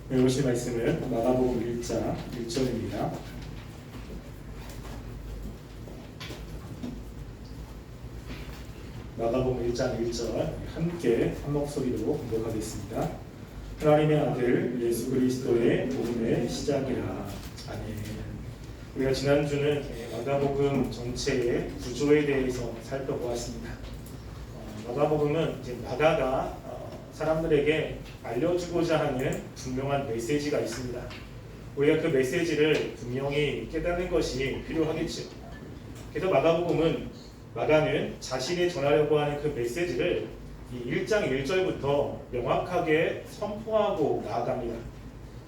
배우실 말씀은 마가복음 1장 1절입니다. 마가복음 1장 1절 함께 한 목소리로 공독하겠습니다. 하나님의 아들 예수 그리스도의 복음의 시작이라. 아멘. 우리가 지난주는 마가복음 전체의 구조에 대해서 살펴보았습니다. 마가복음은 이제 마가가 사람들에게 알려주고자 하는 분명한 메시지가 있습니다. 우리가 그 메시지를 분명히 깨닫는 것이 필요하겠죠. 그래서 마가는 자신이 전하려고 하는 그 메시지를 이 1장 1절부터 명확하게 선포하고 나아갑니다.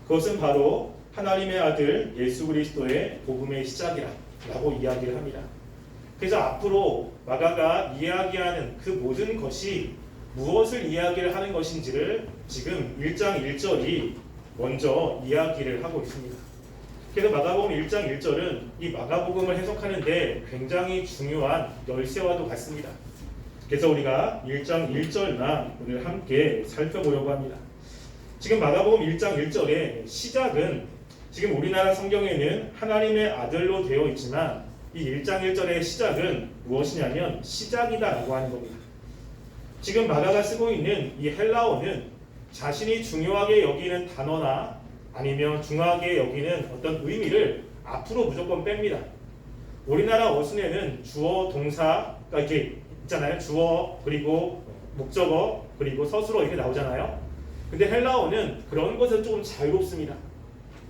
그것은 바로 하나님의 아들 예수 그리스도의 복음의 시작이라고 이야기를 합니다. 그래서 앞으로 마가가 이야기하는 그 모든 것이 무엇을 이야기를 하는 것인지를 지금 1장 1절이 먼저 이야기를 하고 있습니다. 그래서 마가복음 1장 1절은 이 마가복음을 해석하는데 굉장히 중요한 열쇠와도 같습니다. 그래서 우리가 1장 1절만 오늘 함께 살펴보려고 합니다. 지금 마가복음 1장 1절의 시작은 지금 우리나라 성경에는 하나님의 아들로 되어 있지만 이 1장 1절의 시작은 무엇이냐면 시작이다라고 하는 겁니다. 지금 마가가 쓰고 있는 이 헬라어는 자신이 중요하게 여기는 단어나 아니면 중요하게 여기는 어떤 의미를 앞으로 무조건 뺍니다. 우리나라 어순에는 주어, 동사가 이렇게 있잖아요. 주어, 그리고 목적어, 그리고 서술어 이렇게 나오잖아요. 근데 헬라어는 그런 것은 조금 자유롭습니다.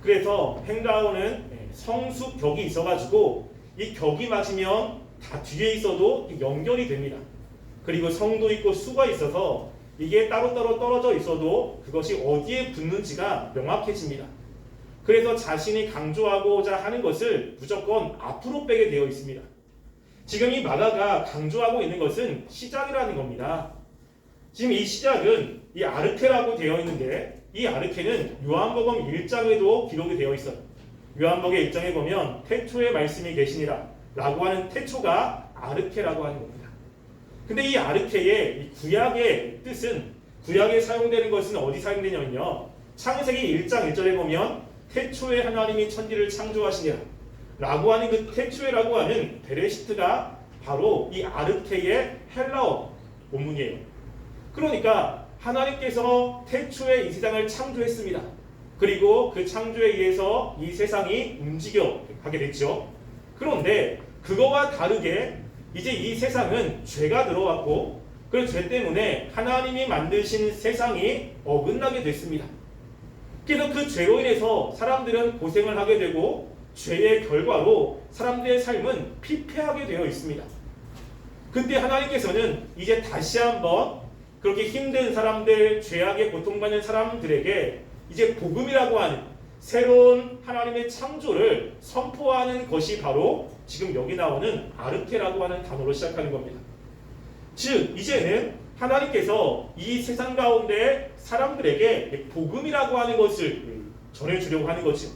그래서 헬라어는 성수 격이 있어가지고 이 격이 맞으면 다 뒤에 있어도 연결이 됩니다. 그리고 성도 있고 수가 있어서 이게 따로따로 떨어져 있어도 그것이 어디에 붙는지가 명확해집니다. 그래서 자신이 강조하고자 하는 것을 무조건 앞으로 빼게 되어 있습니다. 지금 이 마가가 강조하고 있는 것은 시작이라는 겁니다. 지금 이 시작은 이 아르케라고 되어 있는데 이 아르케는 요한복음 1장에도 기록이 되어 있어요. 요한복음 1장에 보면 태초에 말씀이 계시니라 라고 하는 태초가 아르케라고 하는 겁니다. 근데 이 아르케의 이 구약의 뜻은 구약에 사용되는 것은 어디 사용되냐면요. 창세기 1장 1절에 보면 태초에 하나님이 천지를 창조하시니라 라고 하는 그 태초에라고 하는 베레시트가 바로 이 아르케의 헬라어 원문이에요. 그러니까 하나님께서 태초에 이 세상을 창조했습니다. 그리고 그 창조에 의해서 이 세상이 움직여 가게 됐죠. 그런데 그거와 다르게 이제 이 세상은 죄가 들어왔고 그 죄 때문에 하나님이 만드신 세상이 어긋나게 됐습니다. 그래서 그 죄로 인해서 사람들은 고생을 하게 되고 죄의 결과로 사람들의 삶은 피폐하게 되어 있습니다. 그때 하나님께서는 이제 다시 한번 그렇게 힘든 사람들, 죄악에 고통받는 사람들에게 이제 복음이라고 하는 새로운 하나님의 창조를 선포하는 것이 바로 지금 여기 나오는 아르케라고 하는 단어로 시작하는 겁니다. 즉 이제는 하나님께서 이 세상 가운데 사람들에게 복음이라고 하는 것을 전해주려고 하는 거죠.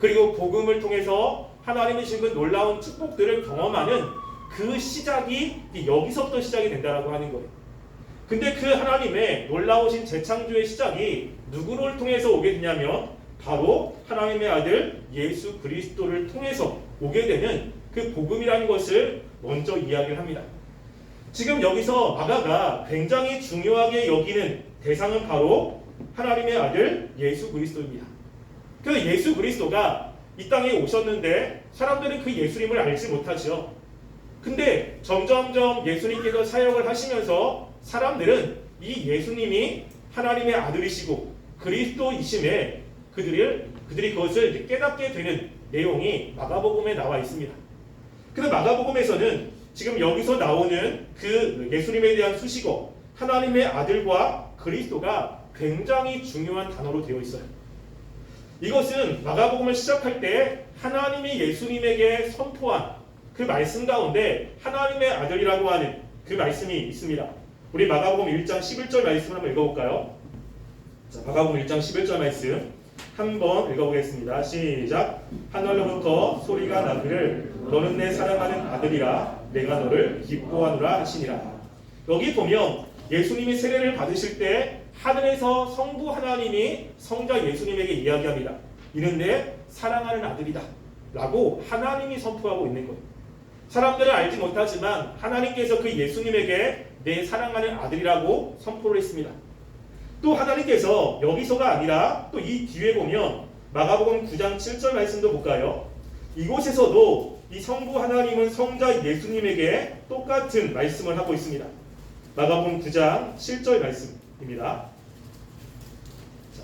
그리고 복음을 통해서 하나님이 주신 그 놀라운 축복들을 경험하는 그 시작이 여기서부터 시작이 된다라고 하는 거예요. 근데 그 하나님의 놀라우신 재창조의 시작이 누구를 통해서 오게 되냐면 바로 하나님의 아들 예수 그리스도를 통해서 오게 되는 그 복음이라는 것을 먼저 이야기를 합니다. 지금 여기서 마가가 굉장히 중요하게 여기는 대상은 바로 하나님의 아들 예수 그리스도입니다. 그래서 예수 그리스도가 이 땅에 오셨는데 사람들은 그 예수님을 알지 못하죠. 근데 점점점 예수님께서 사역을 하시면서 사람들은 이 예수님이 하나님의 아들이시고 그리스도이심에 그들이 그것을 깨닫게 되는 내용이 마가복음에 나와 있습니다. 그래서 마가복음에서는 지금 여기서 나오는 그 예수님에 대한 수식어 하나님의 아들과 그리스도가 굉장히 중요한 단어로 되어 있어요. 이것은 마가복음을 시작할 때 하나님이 예수님에게 선포한 그 말씀 가운데 하나님의 아들이라고 하는 그 말씀이 있습니다. 우리 마가복음 1장 11절 말씀을 한번 읽어볼까요? 자, 마가복음 1장 11절 말씀 한번 읽어보겠습니다. 시작. 하늘로부터 소리가 나기를 너는 내 사랑하는 아들이라 내가 너를 기뻐하노라 하시니라. 여기 보면 예수님이 세례를 받으실 때 하늘에서 성부 하나님이 성자 예수님에게 이야기합니다. 이는 내 사랑하는 아들이다 라고 하나님이 선포하고 있는 거예요. 사람들은 알지 못하지만 하나님께서 그 예수님에게 내 사랑하는 아들이라고 선포를 했습니다. 또 하나님께서 여기서가 아니라 또 이 뒤에 보면 마가복음 9장 7절 말씀도 볼까요? 이곳에서도 이 성부 하나님은 성자 예수님에게 똑같은 말씀을 하고 있습니다. 마가복음 9장 7절 말씀입니다. 자,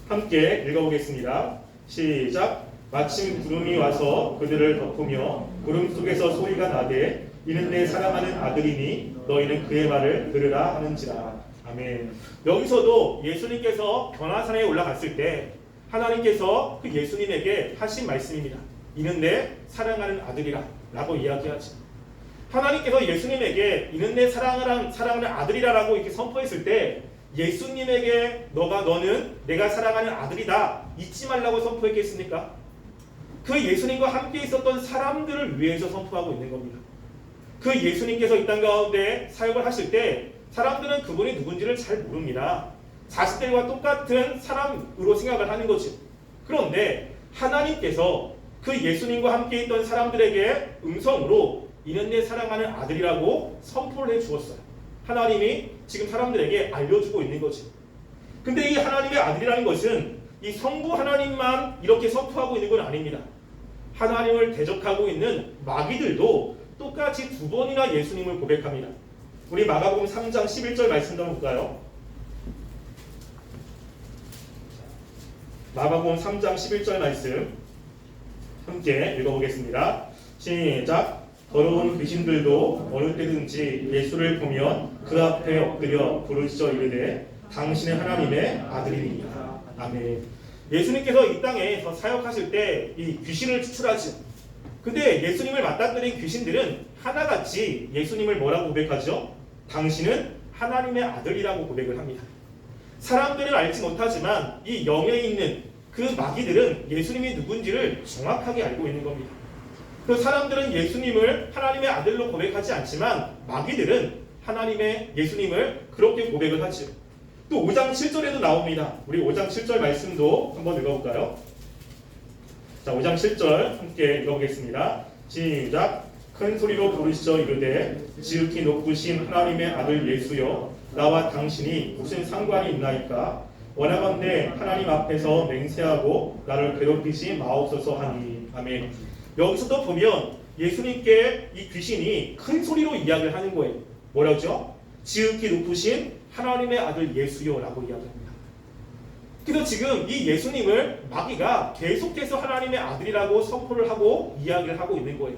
함께 읽어보겠습니다. 시작. 마침 구름이 와서 그들을 덮으며 구름 속에서 소리가 나되 이는 내 사랑하는 아들이니 너희는 그의 말을 들으라 하는지라. 아멘. 여기서도 예수님께서 변화산에 올라갔을 때 하나님께서 그 예수님에게 하신 말씀입니다. 이는 내 사랑하는 아들이라 라고 이야기하죠. 하나님께서 예수님에게 이는 내 사랑하는 아들이라 라고 이렇게 선포했을 때 예수님에게 너는 내가 사랑하는 아들이다 잊지 말라고 선포했겠습니까? 그 예수님과 함께 있었던 사람들을 위해서 선포하고 있는 겁니다. 그 예수님께서 이 땅 가운데 사역을 하실 때 사람들은 그분이 누군지를 잘 모릅니다. 자식들과 똑같은 사람으로 생각을 하는 거죠. 그런데 하나님께서 그 예수님과 함께 있던 사람들에게 음성으로 이는 내 사랑하는 아들이라고 선포를 해주었어요. 하나님이 지금 사람들에게 알려주고 있는 거죠. 근데 이 하나님의 아들이라는 것은 이 성부 하나님만 이렇게 선포하고 있는 건 아닙니다. 하나님을 대적하고 있는 마귀들도 똑같이 두 번이나 예수님을 고백합니다. 우리 마가복음 3장 11절 말씀 좀 볼까요? 마가복음 3장 11절 말씀 함께 읽어보겠습니다. 시작. 더러운 귀신들도 어느 때든지 예수를 보면 그 앞에 엎드려 부르짖어 이르되 당신은 하나님의 아들이니이다. 아멘. 예수님께서 이 땅에서 사역하실 때 이 귀신을 추출하죠. 근데 예수님을 맞닥뜨린 귀신들은 하나같이 예수님을 뭐라고 고백하죠? 당신은 하나님의 아들이라고 고백을 합니다. 사람들은 알지 못하지만 이 영에 있는 그 마귀들은 예수님이 누군지를 정확하게 알고 있는 겁니다. 그 사람들은 예수님을 하나님의 아들로 고백하지 않지만 마귀들은 예수님을 그렇게 고백을 하죠. 또 5장 7절에도 나옵니다. 우리 5장 7절 말씀도 한번 읽어볼까요? 자, 5장 7절 함께 읽어보겠습니다. 시작. 큰 소리로 부르짖어 이르되 지극히 높으신 하나님의 아들 예수여 나와 당신이 무슨 상관이 있나이까? 원하건대 하나님 앞에서 맹세하고 나를 괴롭히지 마옵소서 하니. 아멘. 여기서도 보면 예수님께 이 귀신이 큰 소리로 이야기를 하는 거예요. 뭐라죠? 지극히 높으신 하나님의 아들 예수여 라고 이야기합니다. 그래서 지금 이 예수님을 마귀가 계속해서 하나님의 아들이라고 선포를 하고 이야기를 하고 있는 거예요.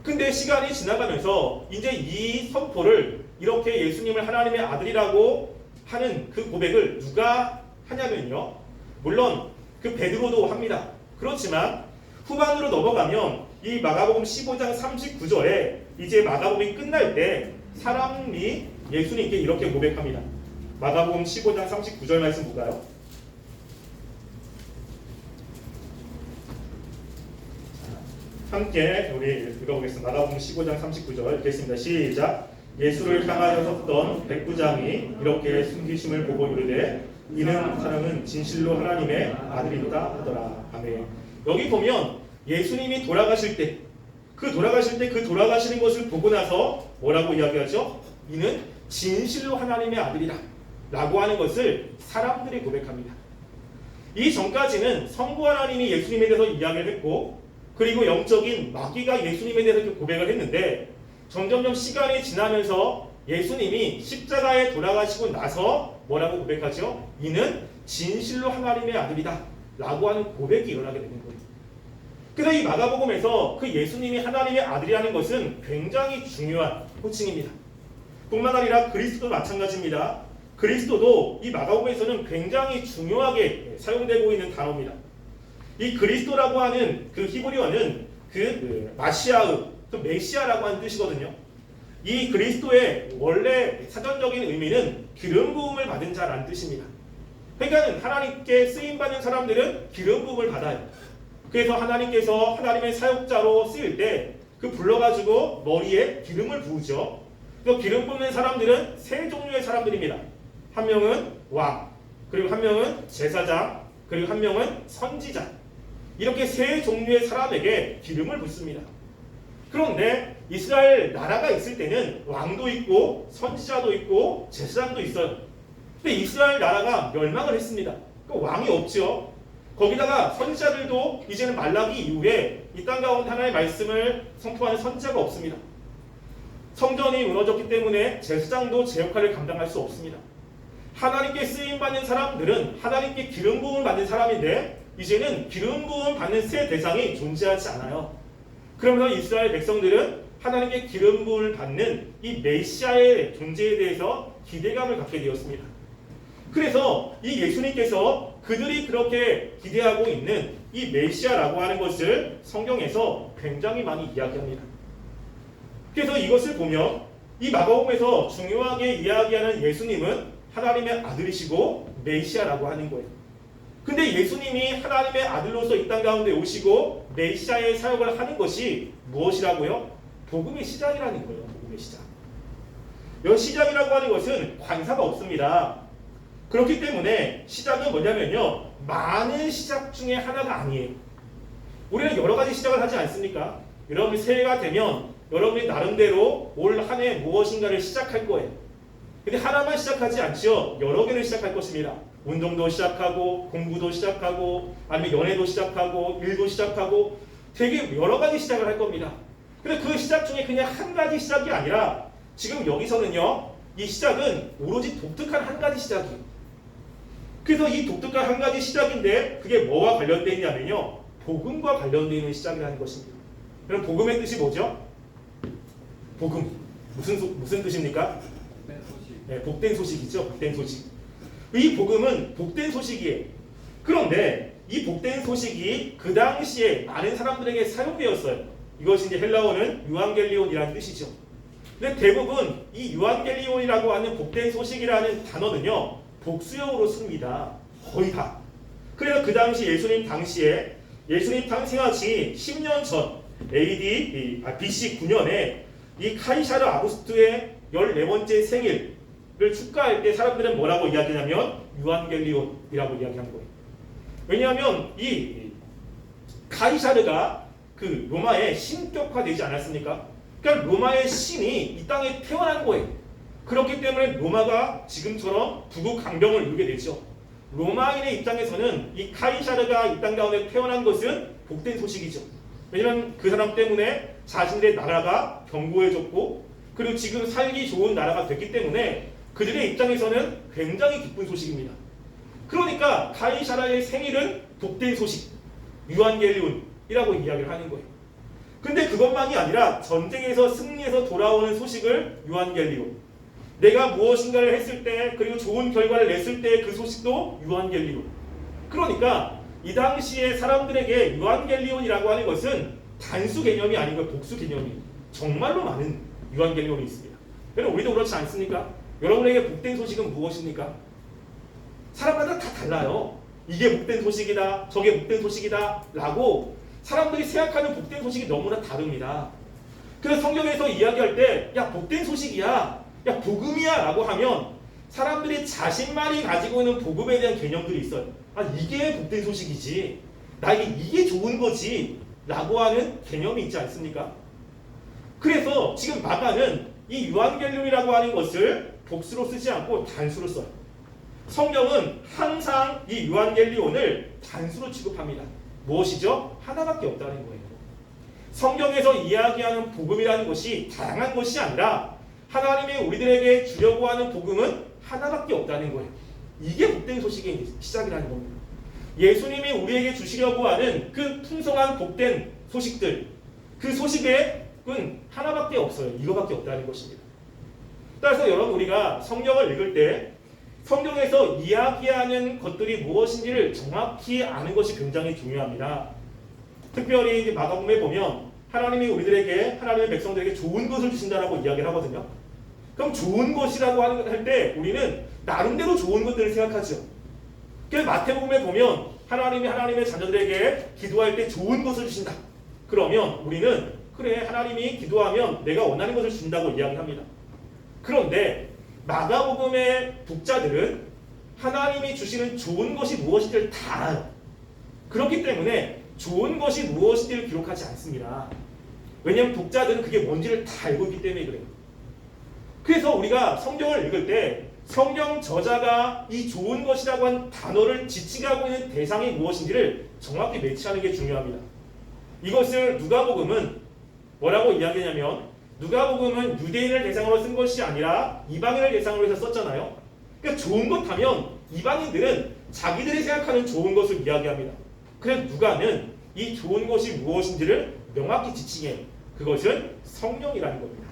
근데 시간이 지나가면서 이제 이 선포를 이렇게 예수님을 하나님의 아들이라고 하는 그 고백을 누가 하냐면요. 물론 그 베드로도 합니다. 그렇지만 후반으로 넘어가면 이 마가복음 15장 39절에 이제 마가복음이 끝날 때 사람이 예수님께 이렇게 고백합니다. 마가복음 15장 39절 말씀 볼까요? 함께 우리 읽어보겠습니다. 마가복음 15장 39절 읽겠습니다. 시작. 예수를 향하여 섰던 백부장이 이렇게 숨기심을 보고 이르되 이는 사람은 진실로 하나님의 아들이다 하더라. 아멘. 여기 보면 예수님이 돌아가실 때 그 돌아가시는 것을 보고 나서 뭐라고 이야기하죠? 이는 진실로 하나님의 아들이다 라고 하는 것을 사람들이 고백합니다. 이 전까지는 성부 하나님이 예수님에 대해서 이야기를 했고 그리고 영적인 마귀가 예수님에 대해서 고백을 했는데 점점점 시간이 지나면서 예수님이 십자가에 돌아가시고 나서 뭐라고 고백하죠? 이는 진실로 하나님의 아들이다 라고 하는 고백이 일어나게 되는 거예요. 그래서 이 마가복음에서 그 예수님이 하나님의 아들이라는 것은 굉장히 중요한 호칭입니다. 뿐만 아니라 그리스도도 마찬가지입니다. 그리스도도 이 마가복음에서는 굉장히 중요하게 사용되고 있는 단어입니다. 이 그리스도라고 하는 그 히브리어는 그 마시아의 또 메시아라고 하는 뜻이거든요. 이 그리스도의 원래 사전적인 의미는 기름 부음을 받은 자라는 뜻입니다. 그러니까 하나님께 쓰임 받는 사람들은 기름 부음을 받아요. 그래서 하나님께서 하나님의 사역자로 쓰일 때 그 불러가지고 머리에 기름을 부으죠. 또 기름 붓는 사람들은 세 종류의 사람들입니다. 한 명은 왕, 그리고 한 명은 제사장, 그리고 한 명은 선지자. 이렇게 세 종류의 사람에게 기름을 붓습니다. 그런데 이스라엘 나라가 있을 때는 왕도 있고 선지자도 있고 제사장도 있어요. 근데 이스라엘 나라가 멸망을 했습니다. 왕이 없죠. 거기다가 선지자들도 이제는 말라기 이후에 이 땅 가운데 하나님의 말씀을 선포하는 선지자가 없습니다. 성전이 무너졌기 때문에 제사장도 제 역할을 감당할 수 없습니다. 하나님께 쓰임받는 사람들은 하나님께 기름 부음을 받는 사람인데 이제는 기름 부음을 받는 새 대상이 존재하지 않아요. 그러면서 이스라엘 백성들은 하나님께 기름 부음을 받는 이 메시아의 존재에 대해서 기대감을 갖게 되었습니다. 그래서 이 예수님께서 그들이 그렇게 기대하고 있는 이 메시아라고 하는 것을 성경에서 굉장히 많이 이야기합니다. 그래서 이것을 보면 이 마가복음에서 중요하게 이야기하는 예수님은 하나님의 아들이시고 메시아라고 하는 거예요. 근데 예수님이 하나님의 아들로서 이 땅 가운데 오시고 메시아의 사역을 하는 것이 무엇이라고요? 복음의 시작이라는 거예요. 복음의 시작. 이 시작이라고 하는 것은 관사가 없습니다. 그렇기 때문에 시작은 뭐냐면요, 많은 시작 중에 하나가 아니에요. 우리는 여러 가지 시작을 하지 않습니까? 여러분이 새해가 되면 여러분이 나름대로 올 한 해 무엇인가를 시작할 거예요. 근데 하나만 시작하지 않죠. 여러 개를 시작할 것입니다. 운동도 시작하고 공부도 시작하고 아니면 연애도 시작하고 일도 시작하고 되게 여러 가지 시작을 할 겁니다. 근데 그 시작 중에 그냥 한 가지 시작이 아니라 지금 여기서는요, 이 시작은 오로지 독특한 한 가지 시작이에요. 그래서 이 독특한 한 가지 시작인데 그게 뭐와 관련되어 있냐면요, 복음과 관련되어 있는 시작이라는 것입니다. 그럼 복음의 뜻이 뭐죠? 복음. 무슨 뜻입니까? 네, 복된 소식이죠. 복된 소식. 이 복음은 복된 소식이에요. 그런데 이 복된 소식이 그 당시에 많은 사람들에게 사용되었어요. 이것이 이제 헬라어는 유앙겔리온이라는 뜻이죠. 근데 대부분 이 유앙겔리온이라고 하는 복된 소식이라는 단어는요, 복수형으로 씁니다. 거의 다. 그래서 그 당시 예수님 당시에 예수님 탄생하기 10년 전 BC 9년에 이 카이사르 아구스투의 14번째 생일을 축하할 때 사람들은 뭐라고 이야기하냐면 유앙겔리온이라고 이야기하는 거예요. 왜냐하면 이 카이사르가 그 로마의 신격화되지 않았습니까? 그러니까 로마의 신이 이 땅에 태어난 거예요. 그렇기 때문에 로마가 지금처럼 부국 강병을 이루게 되죠. 로마인의 입장에서는 이 카이사르가 이 땅 가운데 태어난 것은 복된 소식이죠. 왜냐하면 그 사람 때문에 자신들의 나라가 견고해졌고 그리고 지금 살기 좋은 나라가 됐기 때문에 그들의 입장에서는 굉장히 기쁜 소식입니다. 그러니까 카이사르의 생일은 복된 소식, 유앙겔리온이라고 이야기를 하는 거예요. 근데 그것만이 아니라 전쟁에서 승리해서 돌아오는 소식을 유앙겔리온, 내가 무엇인가를 했을 때 그리고 좋은 결과를 냈을 때 그 소식도 유앙겔리온. 그러니까 이 당시에 사람들에게 유앙겔리온이라고 하는 것은 단수 개념이 아니고 복수 개념이 정말로 많은 유앙겔리온이 있습니다. 여러분 우리도 그렇지 않습니까? 여러분에게 복된 소식은 무엇입니까? 사람마다 다 달라요. 이게 복된 소식이다, 저게 복된 소식이다 라고 사람들이 생각하는 복된 소식이 너무나 다릅니다. 그래서 성경에서 이야기할 때 야 복된 소식이야, 야 복음이야 라고 하면 사람들이 자신만이 가지고 있는 복음에 대한 개념들이 있어요. 아 이게 복된 소식이지, 나에게 이게 좋은 거지 라고 하는 개념이 있지 않습니까? 그래서 지금 마가는 이 유앙겔리온이라고 하는 것을 복수로 쓰지 않고 단수로 써요. 성경은 항상 이 유앙겔리온을 단수로 취급합니다. 무엇이죠? 하나밖에 없다는 거예요. 성경에서 이야기하는 복음이라는 것이 다양한 것이 아니라 하나님이 우리들에게 주려고 하는 복음은 하나밖에 없다는 거예요. 이게 복된 소식의 시작이라는 겁니다. 예수님이 우리에게 주시려고 하는 그 풍성한 복된 소식들, 그 소식은 하나밖에 없어요. 이거밖에 없다는 것입니다. 따라서 여러분 우리가 성경을 읽을 때 성경에서 이야기하는 것들이 무엇인지를 정확히 아는 것이 굉장히 중요합니다. 특별히 이제 마가복음에 보면 하나님이 우리들에게, 하나님의 백성들에게 좋은 것을 주신다라고 이야기를 하거든요. 그럼 좋은 것이라고 할 때 우리는 나름대로 좋은 것들을 생각하죠. 그래서 마태복음에 보면 하나님이 하나님의 자녀들에게 기도할 때 좋은 것을 주신다. 그러면 우리는 그래 하나님이 기도하면 내가 원하는 것을 준다고 이야기합니다. 그런데 마가복음의 독자들은 하나님이 주시는 좋은 것이 무엇인지를 다 알아요. 그렇기 때문에 좋은 것이 무엇인지를 기록하지 않습니다. 왜냐하면 독자들은 그게 뭔지를 다 알고 있기 때문에 그래요. 그래서 우리가 성경을 읽을 때 성경 저자가 이 좋은 것이라고 한 단어를 지칭하고 있는 대상이 무엇인지를 정확히 매치하는 게 중요합니다. 이것을 누가복음은 뭐라고 이야기하냐면 누가복음은 유대인을 대상으로 쓴 것이 아니라 이방인을 대상으로 해서 썼잖아요. 그러니까 좋은 것 하면 이방인들은 자기들이 생각하는 좋은 것을 이야기합니다. 그래서 누가는 이 좋은 것이 무엇인지를 명확히 지칭해요. 그것은 성령이라는 겁니다.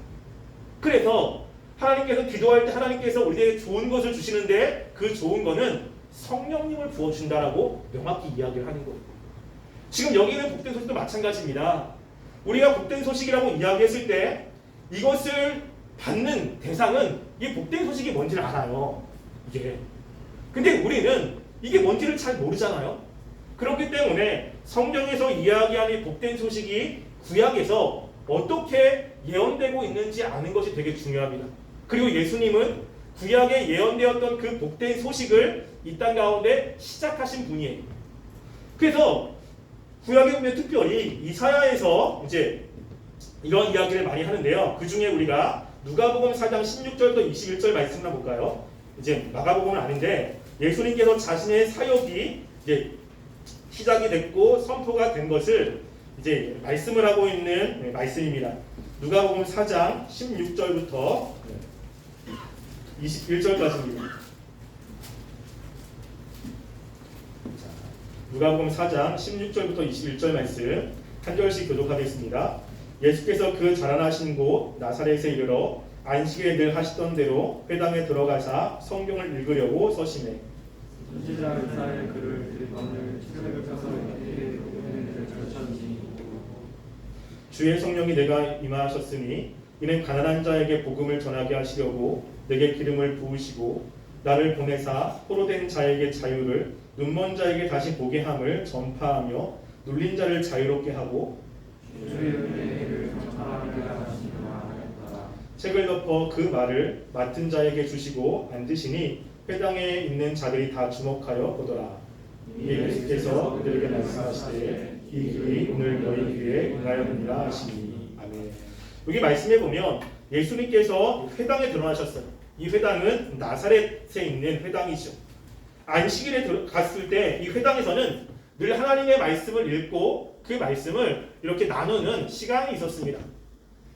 그래서 하나님께서 기도할 때 하나님께서 우리에게 좋은 것을 주시는데 그 좋은 것은 성령님을 부어준다라고 명확히 이야기를 하는 거예요. 지금 여기 있는 복된 소식도 마찬가지입니다. 우리가 복된 소식이라고 이야기했을 때 이것을 받는 대상은 이 복된 소식이 뭔지를 알아요. 이게. 근데 우리는 이게 뭔지를 잘 모르잖아요. 그렇기 때문에 성경에서 이야기하는 이 복된 소식이 구약에서 어떻게 예언되고 있는지 아는 것이 되게 중요합니다. 그리고 예수님은 구약에 예언되었던 그 복된 소식을 이 땅 가운데 시작하신 분이에요. 그래서 구약에 보면 특별히 이사야에서 이제 이런 이야기를 많이 하는데요. 그 중에 우리가 누가복음 4장 16절부터 21절 말씀을 볼까요? 이제 마가복음은 아닌데 예수님께서 자신의 사역이 이제 시작이 됐고 선포가 된 것을 이제 말씀을 하고 있는 말씀입니다. 누가복음 4장 16절부터 21절까지입니다. 누가복음 4장 16절부터 21절 말씀 한 절씩 교독하겠습니다. 예수께서 그 자라나신 곳 나사렛에 이르러 안식일에 늘 하시던 대로 회당에 들어가사 성경을 읽으려고 서심해 선지자 이사야의 글을 들거늘 책을 펴서 이렇게 적으니 주의 성령이 내가 임하셨으니 이는 가난한 자에게 복음을 전하게 하시려고 내게 기름을 부으시고 나를 보내사 포로된 자에게 자유를 눈먼 자에게 다시 보게 함을 전파하며 눌린 자를 자유롭게 하고 주의 은혜를 전파하게 하시니라 하였다. 책을 덮어 그 말을 맡은 자에게 주시고 앉으시니 회당에 있는 자들이 다 주목하여 보더라. 이에 예수께서 그들에게 말씀하시되 이 글이 오늘 너희 귀에 응하였느니라 하시니. 아멘. 여기 말씀해 보면 예수님께서 회당에 들어가셨어요. 이 회당은 나사렛에 있는 회당이죠. 안식일에 갔을 때 이 회당에서는 늘 하나님의 말씀을 읽고 그 말씀을 이렇게 나누는 시간이 있었습니다.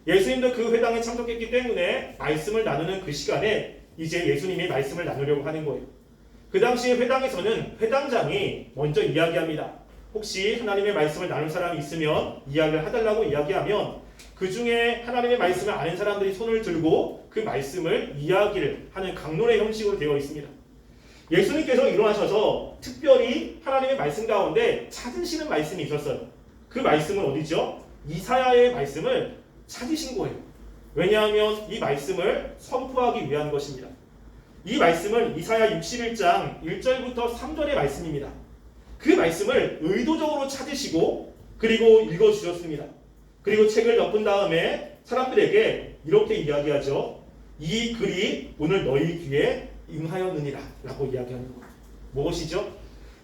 예수님도 그 회당에 참석했기 때문에 말씀을 나누는 그 시간에 이제 예수님이 말씀을 나누려고 하는 거예요. 그 당시에 회당에서는 회당장이 먼저 이야기합니다. 혹시 하나님의 말씀을 나눌 사람이 있으면 이야기를 해달라고 이야기하면 그 중에 하나님의 말씀을 아는 사람들이 손을 들고 그 말씀을 이야기를 하는 강론의 형식으로 되어 있습니다. 예수님께서 일어나셔서 특별히 하나님의 말씀 가운데 찾으시는 말씀이 있었어요. 그 말씀은 어디죠? 이사야의 말씀을 찾으신 거예요. 왜냐하면 이 말씀을 선포하기 위한 것입니다. 이 말씀은 이사야 61장 1절부터 3절의 말씀입니다. 그 말씀을 의도적으로 찾으시고 그리고 읽어주셨습니다. 그리고 책을 덮은 다음에 사람들에게 이렇게 이야기하죠. 이 글이 오늘 너희 귀에 응하였느니라 라고 이야기하는 거예요. 무엇이죠?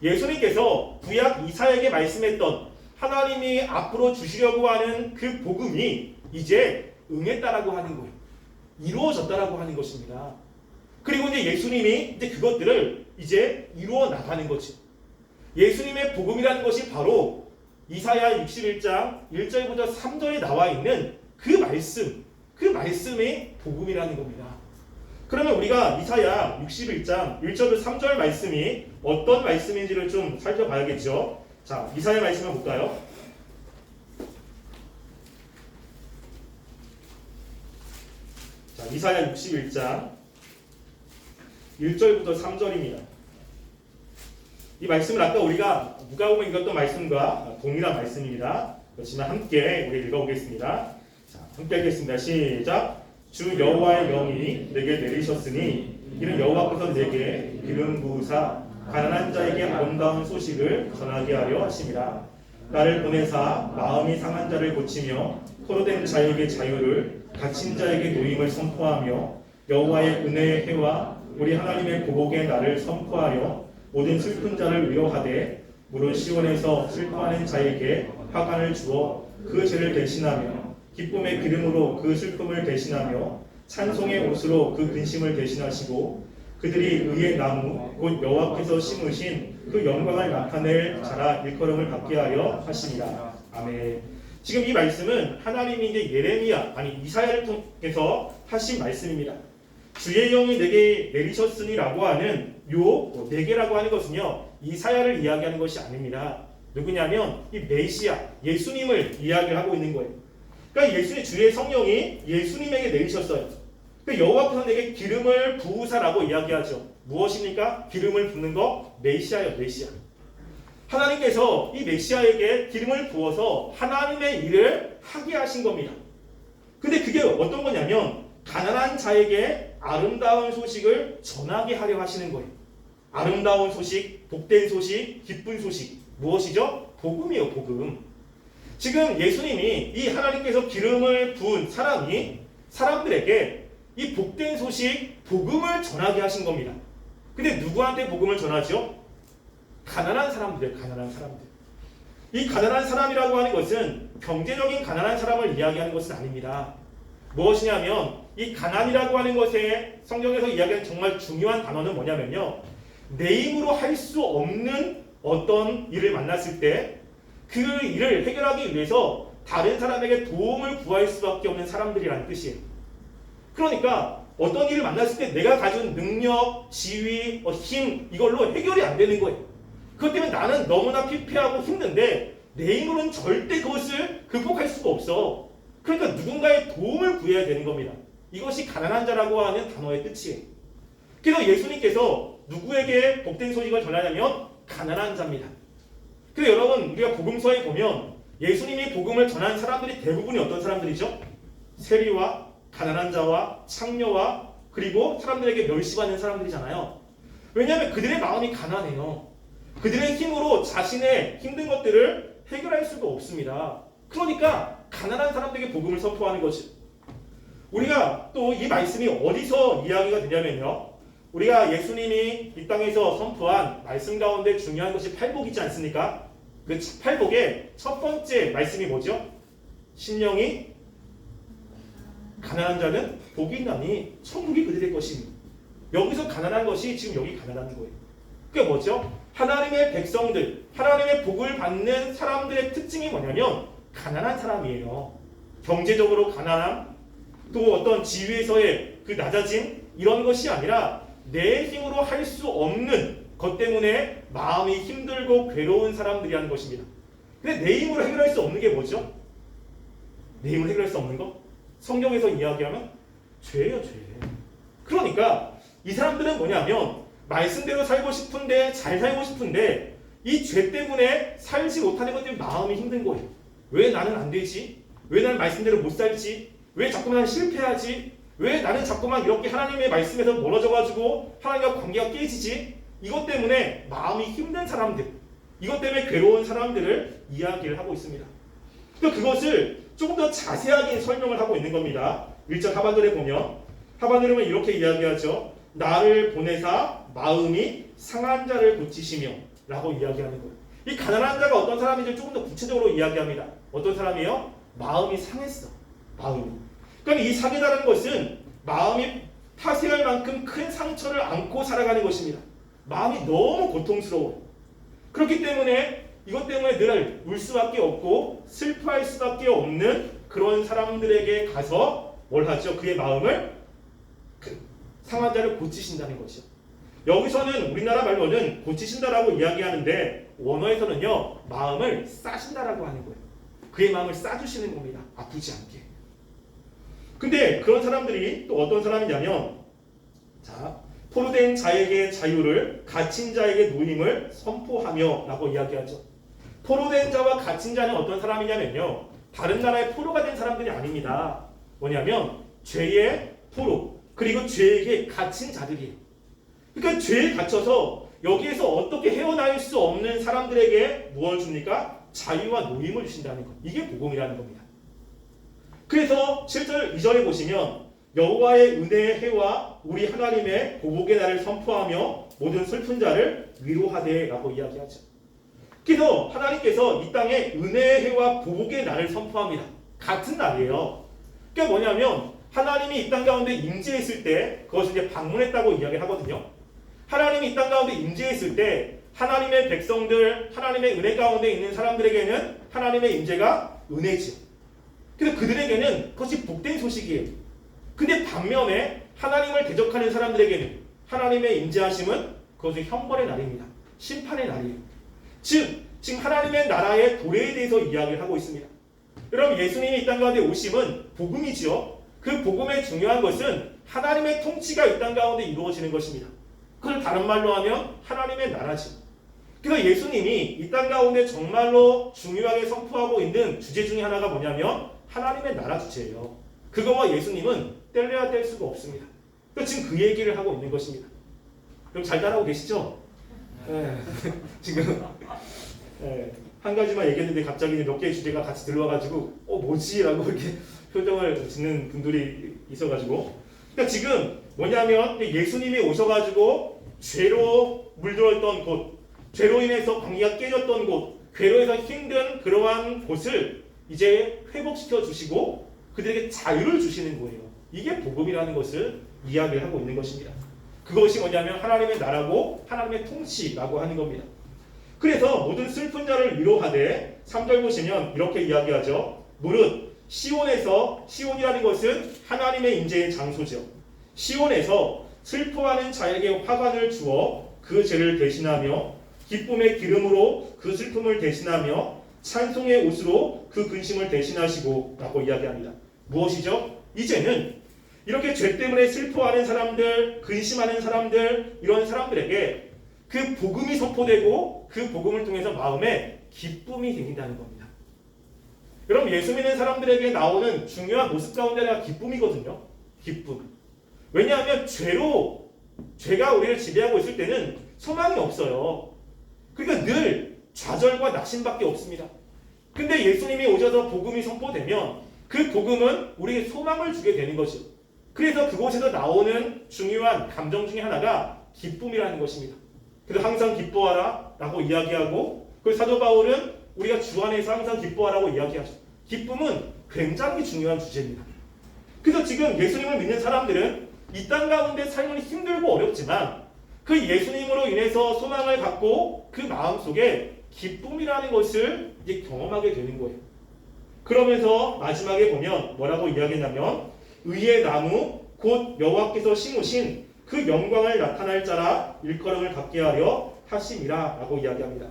예수님께서 구약 이사야에게 말씀했던 하나님이 앞으로 주시려고 하는 그 복음이 이제 응했다라고 하는 거예요. 이루어졌다라고 하는 것입니다. 그리고 이제 예수님이 이제 그것들을 이제 이루어 나가는 거죠. 예수님의 복음이라는 것이 바로 이사야 61장 1절부터 3절에 나와 있는 그 말씀, 그 말씀의 복음이라는 겁니다. 그러면 우리가 이사야 61장 1절부터 3절 말씀이 어떤 말씀인지를 좀 살펴봐야겠죠. 자, 이사야 말씀을 볼까요? 자, 이사야 61장 1절부터 3절입니다. 이 말씀을 아까 우리가 누가복음에 읽었던 말씀과 동일한 말씀입니다. 그렇지만 함께 우리 읽어보겠습니다. 자, 함께 하겠습니다. 시작. 주 여호와의 영이 내게 내리셨으니 이는 여호와께서 내게 기름 부으사 가난한 자에게 아름다운 소식을 전하게 하려 하심이라. 나를 보내사 마음이 상한 자를 고치며 포로된 자에게 자유를 갇힌 자에게 노임을 선포하며 여호와의 은혜의 해와 우리 하나님의 보복의 날을 선포하여 모든 슬픈 자를 위로하되 무릇 시온에서 슬퍼하는 자에게 화관을 주어 그 죄를 대신하며 기쁨의 기름으로 그 슬픔을 대신하며 찬송의 옷으로 그 근심을 대신하시고 그들이 의의 나무 곧 여호와께서 심으신 그 영광을 나타낼 자라 일컬음을 받게 하여 하시니라. 아멘. 지금 이 말씀은 하나님이 이제 예레미야 아니 이사야를 통해서 하신 말씀입니다. 주의 영이 내게 내리셨으니라고 하는 요 내게라고 하는 것은요 이사야를 이야기하는 것이 아닙니다. 누구냐면 이 메시아 예수님을 이야기를 하고 있는 거예요. 그러니까 예수님 주의 성령이 예수님에게 내리셨어요. 그러니까 여호와께서 내게 기름을 부으사라고 이야기하죠. 무엇입니까? 기름을 붓는 거 메시아예요. 메시아. 하나님께서 이 메시아에게 기름을 부어서 하나님의 일을 하게 하신 겁니다. 근데 그게 어떤 거냐면 가난한 자에게 아름다운 소식을 전하게 하려 하시는 거예요. 아름다운 소식, 복된 소식, 기쁜 소식. 무엇이죠? 복음이에요. 복음. 지금 예수님이 이 하나님께서 기름을 부은 사람이 사람들에게 이 복된 소식, 복음을 전하게 하신 겁니다. 근데 누구한테 복음을 전하죠? 가난한 사람들이에요. 가난한 사람들. 이 가난한 사람이라고 하는 것은 경제적인 가난한 사람을 이야기하는 것은 아닙니다. 무엇이냐면 이 가난이라고 하는 것에 성경에서 이야기하는 정말 중요한 단어는 뭐냐면요. 내 힘으로 할 수 없는 어떤 일을 만났을 때 그 일을 해결하기 위해서 다른 사람에게 도움을 구할 수밖에 없는 사람들이라는 뜻이에요. 그러니까 어떤 일을 만났을 때 내가 가진 능력, 지위, 힘 이걸로 해결이 안 되는 거예요. 그것 때문에 나는 너무나 피폐하고 힘든데 내 힘으로는 절대 그것을 극복할 수가 없어. 그러니까 누군가의 도움을 구해야 되는 겁니다. 이것이 가난한 자라고 하는 단어의 뜻이에요. 그래서 예수님께서 누구에게 복된 소식을 전하냐면 가난한 자입니다. 그래서 여러분 우리가 복음서에 보면 예수님이 복음을 전한 사람들이 대부분이 어떤 사람들이죠? 세리와 가난한 자와 창녀와 그리고 사람들에게 멸시받는 사람들이잖아요. 왜냐하면 그들의 마음이 가난해요. 그들의 힘으로 자신의 힘든 것들을 해결할 수가 없습니다. 그러니까 가난한 사람들에게 복음을 선포하는 거지. 우리가 또 이 말씀이 어디서 이야기가 되냐면요. 우리가 예수님이 이 땅에서 선포한 말씀 가운데 중요한 것이 팔복 있지 않습니까? 그 팔복의 첫 번째 말씀이 뭐죠? 신령이 가난한 자는 복이 있나니 천국이 그들의 것입니다. 여기서 가난한 것이 지금 여기 가난한 거예요. 그게 뭐죠? 하나님의 백성들, 하나님의 복을 받는 사람들의 특징이 뭐냐면 가난한 사람이에요. 경제적으로 가난함, 또 어떤 지위에서의 그 낮아짐 이런 것이 아니라 내 힘으로 할 수 없는 것 때문에 마음이 힘들고 괴로운 사람들이라는 것입니다. 근데 내 힘으로 해결할 수 없는 게 뭐죠? 내 힘으로 해결할 수 없는 거? 성경에서 이야기하면 죄예요, 죄. 그러니까 이 사람들은 뭐냐면 말씀대로 살고 싶은데 잘 살고 싶은데 이 죄 때문에 살지 못하는 것 때문에 마음이 힘든 거예요. 왜 나는 안 되지? 왜 나는 말씀대로 못 살지? 왜 자꾸만 실패하지? 왜 나는 자꾸만 이렇게 하나님의 말씀에서 멀어져가지고 하나님과 관계가 깨지지? 이것 때문에 마음이 힘든 사람들, 이것 때문에 괴로운 사람들을 이야기를 하고 있습니다. 또 그것을 조금 더 자세하게 설명을 하고 있는 겁니다. 1절 하반절에 보면 하반절에 이렇게 이야기하죠. 나를 보내사 마음이 상한 자를 고치시며 라고 이야기하는 거예요. 이 가난한 자가 어떤 사람인지 조금 더 구체적으로 이야기합니다. 어떤 사람이에요? 마음이 상했어. 마음이. 그러니까 이 상해라는 것은 마음이 파쇄할 만큼 큰 상처를 안고 살아가는 것입니다. 마음이 너무 고통스러워. 그렇기 때문에 이것 때문에 늘 울 수밖에 없고 슬퍼할 수밖에 없는 그런 사람들에게 가서 뭘 하죠? 그의 마음을 상한 자를 고치신다는 거죠. 여기서는 우리나라 말로는 고치신다라고 이야기하는데 원어에서는요 마음을 싸신다라고 하는 거예요. 그의 마음을 싸주시는 겁니다. 아프지 않게. 근데 그런 사람들이 또 어떤 사람이냐면 포로된 자에게 자유를 갇힌 자에게 노임을 선포하며 라고 이야기하죠. 포로된 자와 갇힌 자는 어떤 사람이냐면요 다른 나라의 포로가 된 사람들이 아닙니다. 뭐냐면 죄의 포로 그리고 죄에게 갇힌 자들이에요. 그러니까 죄에 갇혀서 여기에서 어떻게 헤어나올 수 없는 사람들에게 무엇을 줍니까? 자유와 노임을 주신다는 것. 이게 복음이라는 겁니다. 그래서 7절 2절에 보시면 여호와의 은혜의 해와 우리 하나님의 보복의 날을 선포하며 모든 슬픈 자를 위로하되라고 이야기하죠. 그래서 하나님께서 이 땅에 은혜의 해와 보복의 날을 선포합니다. 같은 날이에요. 그게 뭐냐면 하나님이 이 땅 가운데 임재했을 때 그것을 이제 방문했다고 이야기를 하거든요. 하나님이 이 땅 가운데 임재했을 때 하나님의 백성들, 하나님의 은혜 가운데 있는 사람들에게는 하나님의 임재가 은혜죠. 그래서 그들에게는 그것이 복된 소식이에요. 근데 반면에 하나님을 대적하는 사람들에게는 하나님의 임재하심은 그것은 형벌의 날입니다. 심판의 날이에요. 즉 지금 하나님의 나라의 도래에 대해서 이야기를 하고 있습니다. 여러분 예수님이 이 땅 가운데 오심은 복음이지요. 그 복음의 중요한 것은 하나님의 통치가 이 땅 가운데 이루어지는 것입니다. 그걸 다른 말로 하면 하나님의 나라죠. 그래서 예수님이 이 땅 가운데 정말로 중요하게 선포하고 있는 주제 중에 하나가 뭐냐면 하나님의 나라 주제예요. 그거와 예수님은 뗄래야 뗄 수가 없습니다. 그래서 지금 그 얘기를 하고 있는 것입니다. 그럼 잘 따라오고 계시죠? 네. 지금 한 가지만 얘기했는데 갑자기 몇 개의 주제가 같이 들어와가지고 뭐지? 라고 이렇게 표정을 짓는 분들이 있어가지고 그러니까 지금 뭐냐면 예수님이 오셔가지고 죄로 물들었던 곳, 죄로 인해서 관계가 깨졌던 곳, 괴로워서 힘든 그러한 곳을 이제 회복시켜 주시고 그들에게 자유를 주시는 거예요. 이게 복음이라는 것을 이야기를 하고 있는 것입니다. 그것이 뭐냐면 하나님의 나라고 하나님의 통치라고 하는 겁니다. 그래서 모든 슬픈 자를 위로하되 3절 보시면 이렇게 이야기하죠. 무릇 시온이라는 것은 하나님의 임재의 장소죠. 시온에서 슬퍼하는 자에게 화관을 주어 그 죄를 대신하며 기쁨의 기름으로 그 슬픔을 대신하며 찬송의 옷으로 그 근심을 대신하시고 라고 이야기합니다. 무엇이죠? 이제는 이렇게 죄 때문에 슬퍼하는 사람들, 근심하는 사람들, 이런 사람들에게 그 복음이 선포되고 그 복음을 통해서 마음에 기쁨이 생긴다는 겁니다. 여러분 예수 믿는 사람들에게 나오는 중요한 모습 가운데 하나가 기쁨이거든요. 기쁨. 왜냐하면 죄가 우리를 지배하고 있을 때는 소망이 없어요. 그러니까 늘 좌절과 낙심밖에 없습니다. 근데 예수님이 오셔서 복음이 선포되면 그 복음은 우리에게 소망을 주게 되는 것이죠. 그래서 그곳에서 나오는 중요한 감정 중에 하나가 기쁨이라는 것입니다. 그래서 항상 기뻐하라 라고 이야기하고 그 사도 바울은 우리가 주 안에서 항상 기뻐하라고 이야기하죠. 기쁨은 굉장히 중요한 주제입니다. 그래서 지금 예수님을 믿는 사람들은 이 땅 가운데 삶은 힘들고 어렵지만 그 예수님으로 인해서 소망을 갖고 그 마음속에 기쁨이라는 것을 이제 경험하게 되는 거예요. 그러면서 마지막에 보면 뭐라고 이야기했냐면 의의 나무 곧 여호와께서 심으신 그 영광을 나타낼 자라 일컬음을 받게 하려 하심이라 라고 이야기합니다.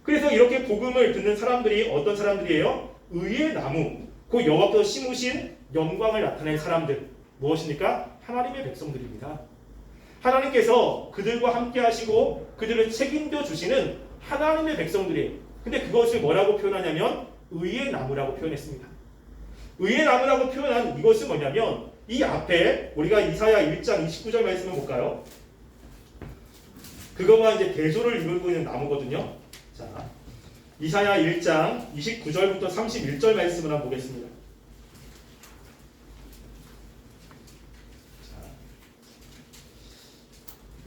그래서 이렇게 복음을 듣는 사람들이 어떤 사람들이에요? 의의 나무 곧 여호와께서 심으신 영광을 나타낸 사람들. 무엇입니까? 하나님의 백성들입니다. 하나님께서 그들과 함께 하시고 그들을 책임져 주시는 하나님의 백성들이에요. 근데 그것을 뭐라고 표현하냐면 의의 나무라고 표현했습니다. 의의 나무라고 표현한 이것은 뭐냐면 이 앞에 우리가 이사야 1장 29절 말씀을 볼까요? 그거와 이제 대조를 이루고 있는 나무거든요. 자, 이사야 1장 29절부터 31절 말씀을 한번 보겠습니다.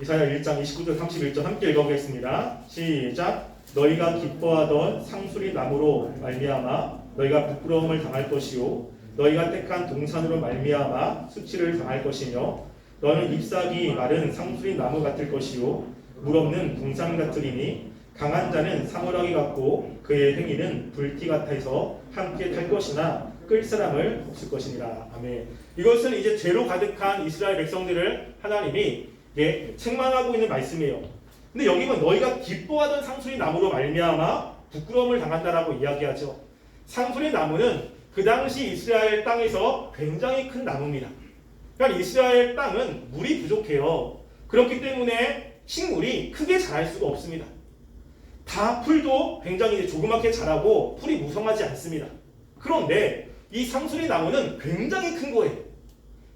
이사야 1장 29절 31절 함께 읽어보겠습니다. 시작. 너희가 기뻐하던 상수리 나무로 말미암아 너희가 부끄러움을 당할 것이요 너희가 택한 동산으로 말미암아 수치를 당할 것이며 너는 잎사귀 마른 상수리 나무 같을 것이요 물 없는 동산 같으리니 강한 자는 사물하기 같고 그의 행위는 불티 같아서 함께 탈 것이나 끌 사람을 없을 것이니라. 아멘. 이것은 이제 죄로 가득한 이스라엘 백성들을 하나님이 책망하고 있는 말씀이에요. 근데 여기 보면 너희가 기뻐하던 상수리 나무로 말미암아 부끄러움을 당한다라고 이야기하죠. 상수리 나무는 그 당시 이스라엘 땅에서 굉장히 큰 나무입니다. 그러니까 이스라엘 땅은 물이 부족해요. 그렇기 때문에 식물이 크게 자랄 수가 없습니다. 다 풀도 굉장히 조그맣게 자라고 풀이 무성하지 않습니다. 그런데 이 상수리 나무는 굉장히 큰 거예요.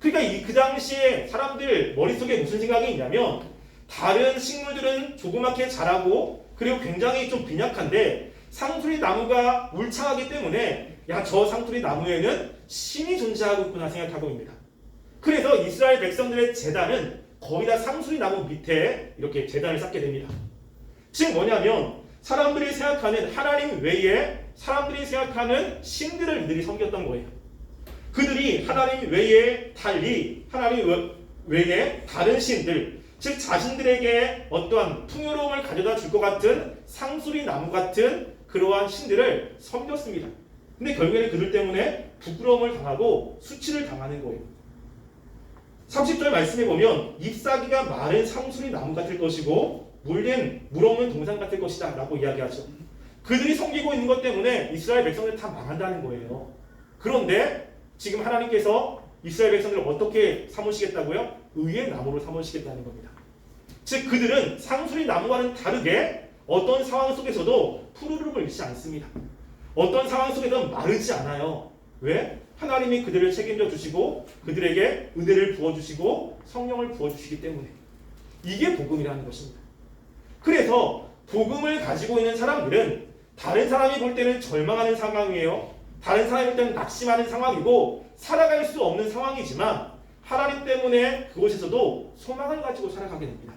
그러니까 그 당시에 사람들 머릿속에 무슨 생각이 있냐면 다른 식물들은 조그맣게 자라고 그리고 굉장히 좀 빈약한데 상수리 나무가 울창하기 때문에 야, 저 상수리 나무에는 신이 존재하고 있구나 생각하고 있습니다. 그래서 이스라엘 백성들의 제단은 거의 다 상수리 나무 밑에 이렇게 제단을 쌓게 됩니다. 즉 뭐냐면 사람들이 생각하는 하나님 외에 사람들이 생각하는 신들을 이들이 섬겼던 거예요. 그들이 하나님 외에 달리 하나님 외에 다른 신들, 즉 자신들에게 어떠한 풍요로움을 가져다 줄 것 같은 상수리 나무 같은 그러한 신들을 섬겼습니다. 근데 결국에는 그들 때문에 부끄러움을 당하고 수치를 당하는 거예요. 30절 말씀해 보면 잎사귀가 마른 상수리 나무 같을 것이고 물된 물 없는 동산 같을 것이다 라고 이야기하죠. 그들이 섬기고 있는 것 때문에 이스라엘 백성들 다 망한다는 거예요. 그런데 지금 하나님께서 이스라엘 백성들을 어떻게 삼으시겠다고요? 의의 나무로 삼으시겠다는 겁니다. 즉 그들은 상수리 나무와는 다르게 어떤 상황 속에서도 푸르름을 잃지 않습니다. 어떤 상황 속에서는 마르지 않아요. 왜? 하나님이 그들을 책임져 주시고 그들에게 은혜를 부어주시고 성령을 부어주시기 때문에. 이게 복음이라는 것입니다. 그래서 복음을 가지고 있는 사람들은 다른 사람이 볼 때는 절망하는 상황이에요. 다른 사람이 볼 때는 낙심하는 상황이고 살아갈 수 없는 상황이지만 하나님 때문에 그곳에서도 소망을 가지고 살아가게 됩니다.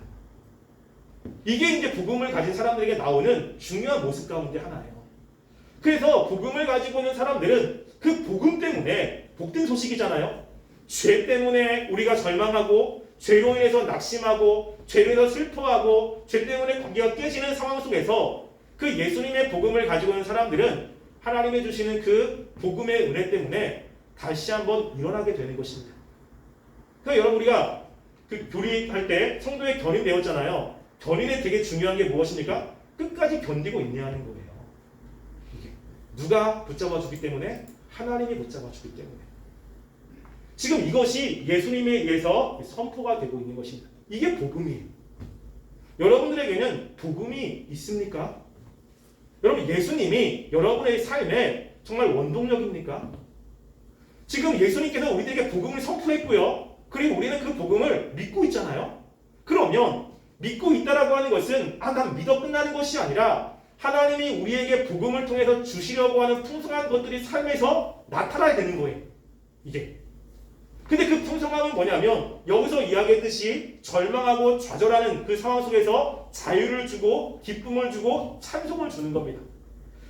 이게 이제 복음을 가진 사람들에게 나오는 중요한 모습 가운데 하나예요. 그래서 복음을 가지고 있는 사람들은 그 복음 때문에 복된 소식이잖아요. 죄 때문에 우리가 절망하고 죄로 인해서 낙심하고 죄로 인해서 슬퍼하고 죄 때문에 관계가 깨지는 상황 속에서 그 예수님의 복음을 가지고 있는 사람들은 하나님이 주시는 그 복음의 은혜 때문에 다시 한번 일어나게 되는 것입니다. 그러니까 여러분 우리가 그 교리할 때 성도의 견인 배웠잖아요. 견인에 되게 중요한 게 무엇입니까? 끝까지 견디고 있냐는 거예요. 이게 누가 붙잡아 주기 때문에? 하나님이 붙잡아 주기 때문에. 지금 이것이 예수님에 의해서 선포가 되고 있는 것입니다. 이게 복음이에요. 여러분들에게는 복음이 있습니까? 여러분 예수님이 여러분의 삶에 정말 원동력입니까? 지금 예수님께서 우리들에게 복음을 선포했고요. 그리고 우리는 그 복음을 믿고 있잖아요. 그러면 믿고 있다라고 하는 것은 난 믿어 끝나는 것이 아니라 하나님이 우리에게 복음을 통해서 주시려고 하는 풍성한 것들이 삶에서 나타나야 되는 거예요. 이게. 근데 그 풍성함은 뭐냐면 여기서 이야기했듯이 절망하고 좌절하는 그 상황 속에서 자유를 주고 기쁨을 주고 찬송을 주는 겁니다.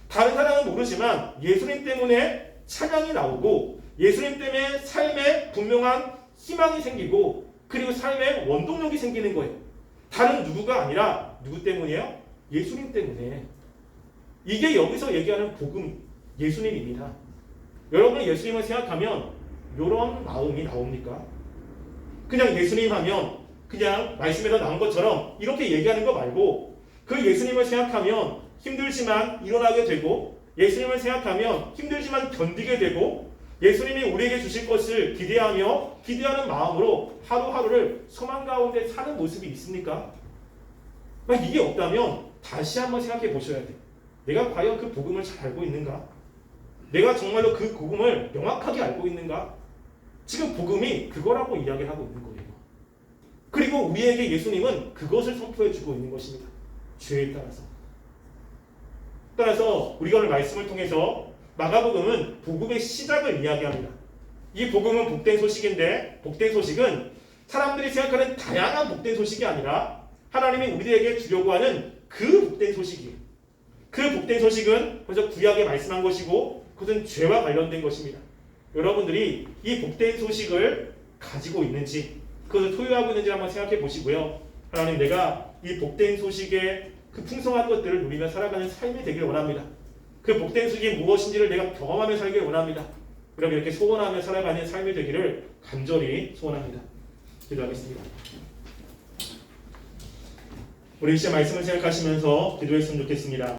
다른 사람은 모르지만 예수님 때문에 찬양이 나오고 예수님 때문에 삶에 분명한 희망이 생기고 그리고 삶에 원동력이 생기는 거예요. 다른 누구가 아니라 누구 때문이에요? 예수님 때문에. 이게 여기서 얘기하는 복음, 예수님입니다. 여러분은 예수님을 생각하면 이런 마음이 나옵니까? 그냥 예수님 하면 그냥 말씀에서 나온 것처럼 이렇게 얘기하는 거 말고 그 예수님을 생각하면 힘들지만 일어나게 되고 예수님을 생각하면 힘들지만 견디게 되고 예수님이 우리에게 주실 것을 기대하며 기대하는 마음으로 하루하루를 소망 가운데 사는 모습이 있습니까? 이게 없다면 다시 한번 생각해 보셔야 돼요. 내가 과연 그 복음을 잘 알고 있는가? 내가 정말로 그 복음을 명확하게 알고 있는가? 지금 복음이 그거라고 이야기를 하고 있는 거예요. 그리고 우리에게 예수님은 그것을 선포해 주고 있는 것입니다. 죄에 따라서 우리가 오늘 말씀을 통해서 마가복음은 복음의 시작을 이야기합니다. 이 복음은 복된 소식인데 복된 소식은 사람들이 생각하는 다양한 복된 소식이 아니라 하나님이 우리에게 주려고 하는 그 복된 소식이에요. 그 복된 소식은 벌써 구약에 말씀한 것이고 그것은 죄와 관련된 것입니다. 여러분들이 이 복된 소식을 가지고 있는지 그것을 소유하고 있는지 한번 생각해 보시고요. 하나님 내가 이 복된 소식의 그 풍성한 것들을 누리며 살아가는 삶이 되길 원합니다. 그 복된 소식이 무엇인지를 내가 경험하며 살길 원합니다. 그럼 이렇게 소원하며 살아가는 삶이 되기를 간절히 소원합니다. 기도하겠습니다. 우리 이제 말씀을 생각하시면서 기도했으면 좋겠습니다.